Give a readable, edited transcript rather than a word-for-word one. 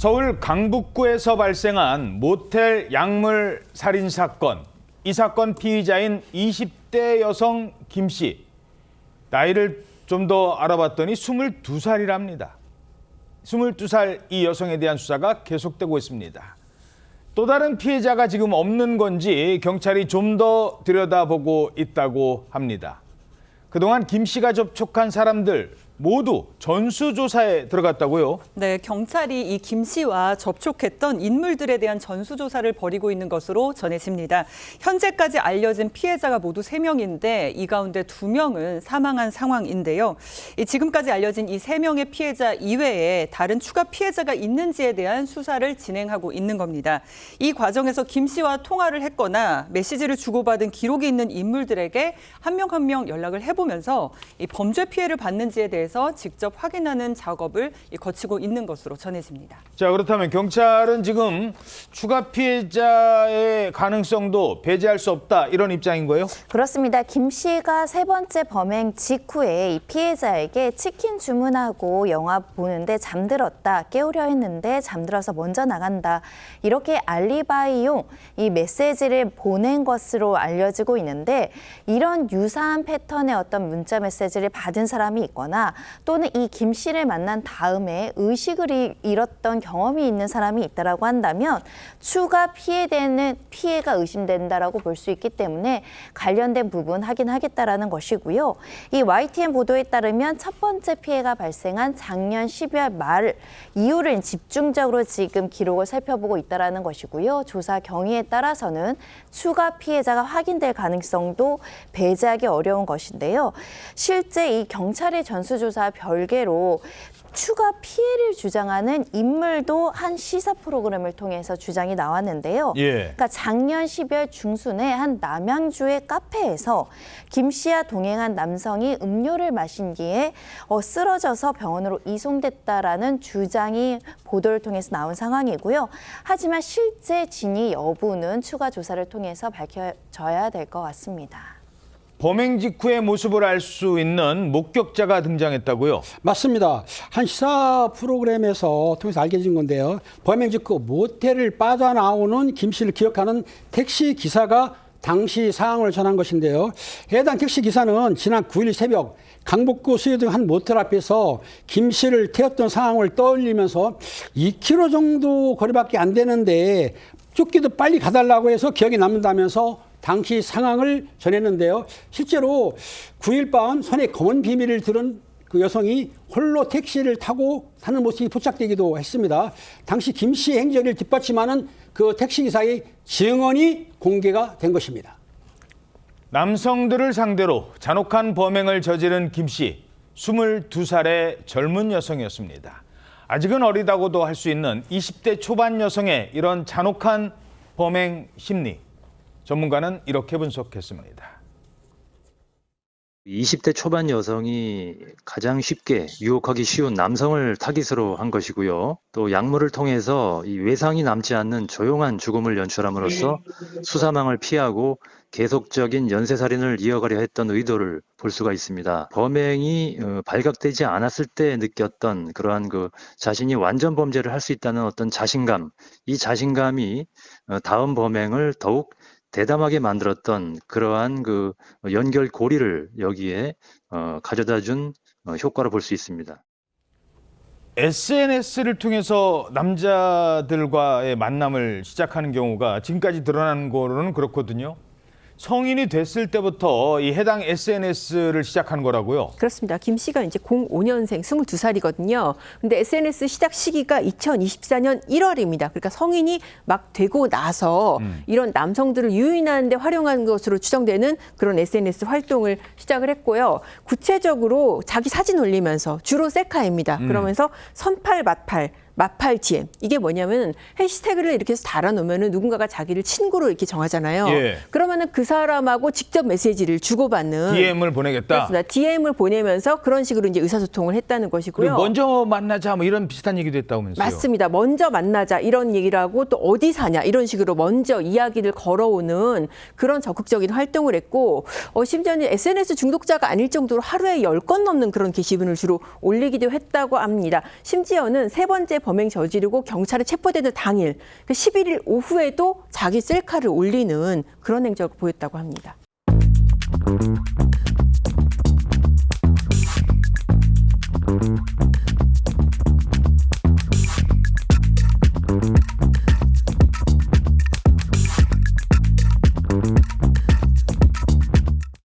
서울 강북구에서 발생한 모텔 약물 살인 사건. 이 사건 피의자인 20대 여성 김 씨. 나이를 좀 더 알아봤더니 22살이랍니다. 22살 이 여성에 대한 수사가 계속되고 있습니다. 또 다른 피해자가 지금 없는 건지 경찰이 좀 더 들여다보고 있다고 합니다. 그동안 김 씨가 접촉한 사람들 모두 전수조사에 들어갔다고요? 네, 경찰이 이 김 씨와 접촉했던 인물들에 대한 전수조사를 벌이고 있는 것으로 전해집니다. 현재까지 알려진 피해자가 모두 3명인데 이 가운데 2명은 사망한 상황인데요. 지금까지 알려진 이 3명의 피해자 이외에 다른 추가 피해자가 있는지에 대한 수사를 진행하고 있는 겁니다. 이 과정에서 김 씨와 통화를 했거나 메시지를 주고받은 기록이 있는 인물들에게 한 명 한 명 연락을 해보면서 이 범죄 피해를 받는지에 대해서 직접 확인하는 작업을 거치고 있는 것으로 전해집니다. 자, 그렇다면 경찰은 지금 추가 피해자의 가능성도 배제할 수 없다 이런 입장인 거예요? 그렇습니다. 김 씨가 3번째 범행 직후에 이 피해자에게 치킨 주문하고 영화 보는데 잠들었다. 깨우려 했는데 잠들어서 먼저 나간다. 이렇게 알리바이용 이 메시지를 보낸 것으로 알려지고 있는데 이런 유사한 패턴의 어떤 문자 메시지를 받은 사람이 있거나 또는 이 김 씨를 만난 다음에 의식을 잃었던 경험이 있는 사람이 있다라고 한다면 추가 피해가 의심된다라고 볼 수 있기 때문에 관련된 부분 확인하겠다라는 것이고요. 이 YTN 보도에 따르면 첫 번째 피해가 발생한 작년 12월 말 이후를 집중적으로 지금 기록을 살펴보고 있다라는 것이고요. 조사 경위에 따라서는 추가 피해자가 확인될 가능성도 배제하기 어려운 것인데요. 실제 이 경찰의 전수조사 별개로 추가 피해를 주장하는 인물도 한 시사 프로그램을 통해서 주장이 나왔는데요. 그러니까 작년 12월 중순에 한 남양주의 카페에서 김 씨와 동행한 남성이 음료를 마신 뒤에 쓰러져서 병원으로 이송됐다라는 주장이 보도를 통해서 나온 상황이고요. 하지만 실제 진위 여부는 추가 조사를 통해서 밝혀져야 될 것 같습니다. 범행 직후의 모습을 알 수 있는 목격자가 등장했다고요? 맞습니다. 한 시사 프로그램에서 통해서 알려진 건데요. 범행 직후 모텔을 빠져나오는 김 씨를 기억하는 택시 기사가 당시 상황을 전한 것인데요. 해당 택시 기사는 지난 9일 새벽 강북구 수유동 한 모텔 앞에서 김 씨를 태웠던 상황을 떠올리면서 2km 정도 거리밖에 안 되는데 쫓기도 빨리 가달라고 해서 기억이 남는다면서 당시 상황을 전했는데요. 실제로 9일 밤 손에 검은 비밀을 들은 그 여성이 홀로 택시를 타고 사는 모습이 포착되기도 했습니다. 당시 김 씨의 행적을 뒷받침하는 그 택시기사의 증언이 공개가 된 것입니다. 남성들을 상대로 잔혹한 범행을 저지른 김 씨, 22살의 젊은 여성이었습니다. 아직은 어리다고도 할 수 있는 20대 초반 여성의 이런 잔혹한 범행 심리. 전문가는 이렇게 분석했습니다. 20대 초반 여성이 가장 쉽게 유혹하기 쉬운 남성을 타깃으로 한 것이고요. 또 약물을 통해서 이 외상이 남지 않는 조용한 죽음을 연출함으로써 수사망을 피하고 계속적인 연쇄살인을 이어가려 했던 의도를 볼 수가 있습니다. 범행이 발각되지 않았을 때 느꼈던 그러한 자신이 완전 범죄를 할 수 있다는 어떤 자신감, 이 자신감이 다음 범행을 더욱 대담하게 만들었던 그러한 연결고리를 여기에 가져다 준 효과로 볼 수 있습니다. SNS를 통해서 남자들과의 만남을 시작하는 경우가 지금까지 드러난 거로는 그렇거든요. 성인이 됐을 때부터 이 해당 SNS를 시작한 거라고요? 그렇습니다. 김 씨가 이제 05년생 22살이거든요. 근데 SNS 시작 시기가 2024년 1월입니다. 그러니까 성인이 막 되고 나서 이런 남성들을 유인하는 데 활용한 것으로 추정되는 그런 SNS 활동을 시작을 했고요. 구체적으로 자기 사진 올리면서 주로 셀카입니다. 그러면서 선팔, 마팔 DM. 이게 뭐냐면 해시태그를 이렇게 해서 달아놓으면 누군가가 자기를 친구로 이렇게 정하잖아요. 그러면은 그 사람하고 직접 메시지를 주고받는 DM을 보내겠다. 그렇습니다. DM을 보내면서 그런 식으로 이제 의사소통을 했다는 것이고요. 먼저 만나자 뭐 이런 비슷한 얘기도 했다면서요. 맞습니다. 먼저 만나자 이런 얘기를 하고 또 어디 사냐 이런 식으로 먼저 이야기를 걸어오는 그런 적극적인 활동을 했고 심지어는 SNS 중독자가 아닐 정도로 하루에 10건 넘는 그런 게시문을 주로 올리기도 했다고 합니다. 심지어는 3번째 범행 저지르고 경찰에 체포되는 당일, 11일 오후에도 자기 셀카를 올리는 그런 행적을 보였다고 합니다.